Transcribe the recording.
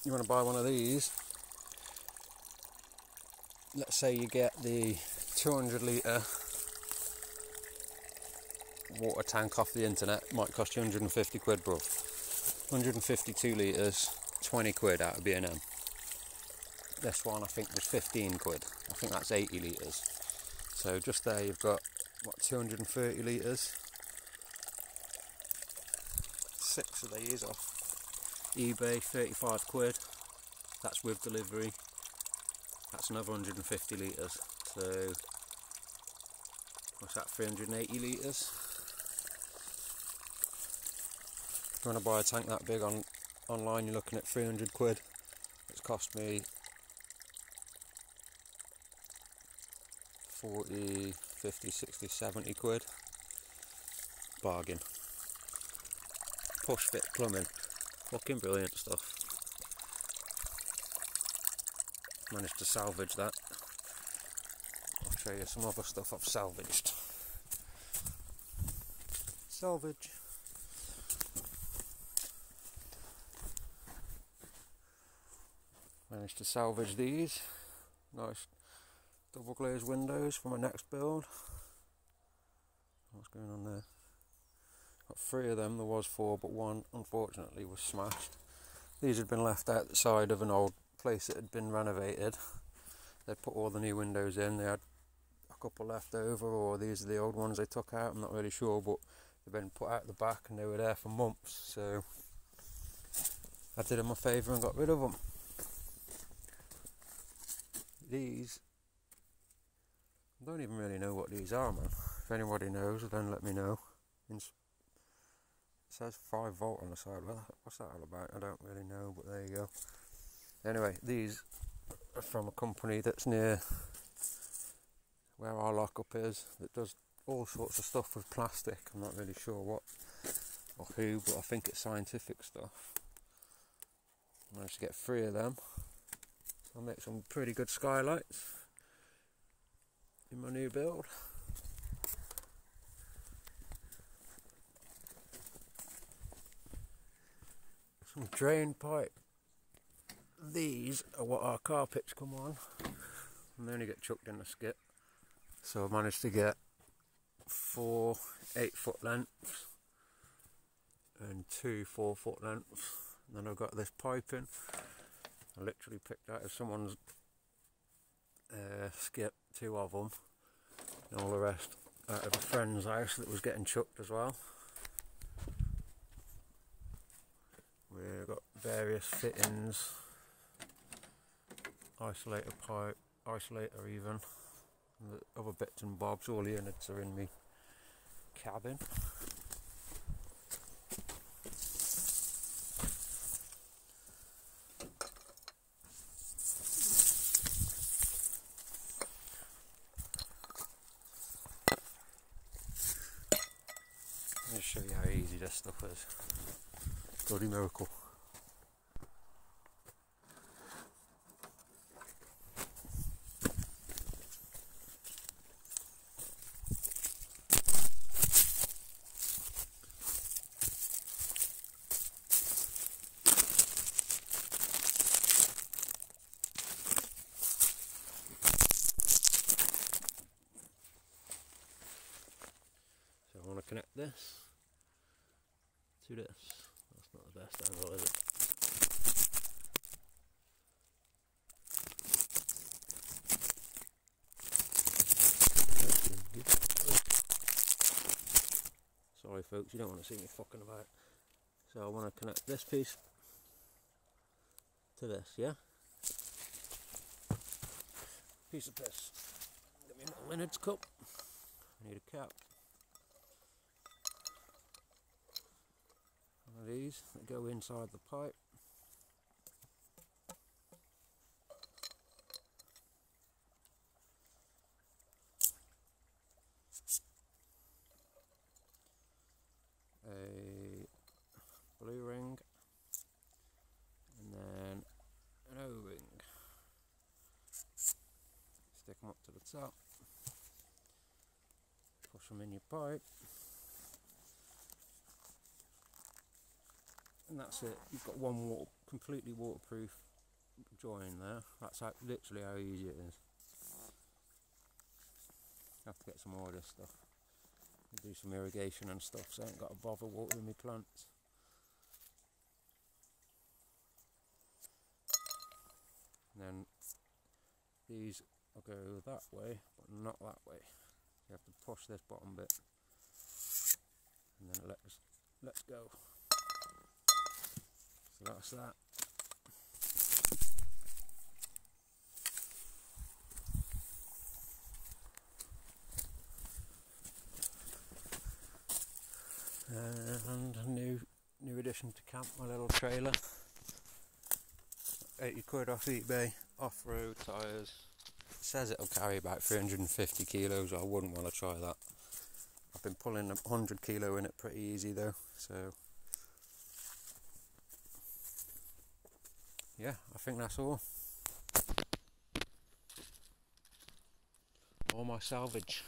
you want to buy one of these, let's say you get the 200 litre water tank off the internet, it might cost you 150 quid, bro. 152 litres, 20 quid out of B&M. This one I think was 15 quid. I think that's 80 litres. So just there you've got, what, 230 litres. 6 of these off eBay, 35 quid. That's with delivery. That's another 150 litres. So what's that, 380 litres? If you want to buy a tank that big online, you're looking at 300 quid. It's cost me 40, 50, 60, 70 quid. Bargain. Push fit plumbing. Fucking brilliant stuff. Managed to salvage that. I'll show you some other stuff I've salvaged. Salvage. Managed to salvage these. Nice double glazed windows for my next build. What's going on there? Got 3 of them, there was 4, but one unfortunately was smashed. These had been left out the side of an old place that had been renovated. They'd put all the new windows in, they had a couple left over, or these are the old ones they took out, I'm not really sure, but they've been put out the back and they were there for months, so I did them a favour and got rid of them. These, I don't even really know what these are, man. If anybody knows, then let me know. It says 5 volt on the side. Well, what's that all about? I don't really know, but there you go. Anyway, these are from a company that's near where our lockup is, that does all sorts of stuff with plastic. I'm not really sure what or who, but I think it's scientific stuff. I managed to get 3 of them. I'll make some pretty good skylights in my new build. Some drain pipe. These are what our carpets come on, and they only get chucked in the skip. So I managed to get 4 8-foot lengths and 2 4-foot lengths. And then I've got this piping. I literally picked out of someone's skip, 2 of them, and all the rest out of a friend's house that was getting chucked as well. We've got various fittings, isolator pipe, isolator even, and the other bits and bobs. All the units are in my cabin. Let me show you how easy this stuff is. Bloody miracle. So I want to connect this to this. That's not the best angle, is it? Sorry folks, you don't want to see me fucking about. So I want to connect this piece to this, yeah? Piece of piss. Get me my Leonard's cup. I need a cap. One of these that go inside the pipe. A blue ring, and then an O-ring. Stick them up to the top, push them in your pipe, and that's it. You've got one walk. completely waterproof join there. That's how, literally how easy it is. Have to get some more of this stuff. Do some irrigation and stuff, so I ain't got to bother watering my plants. And then these will go that way, but not that way. You have to push this bottom bit, and then let's go. So that's that. And a new addition to camp, my little trailer. 80 quid off eBay, off-road tyres. It says it'll carry about 350 kilos, I wouldn't want to try that. I've been pulling 100 kilo in it pretty easy though, so yeah, I think that's all my salvage.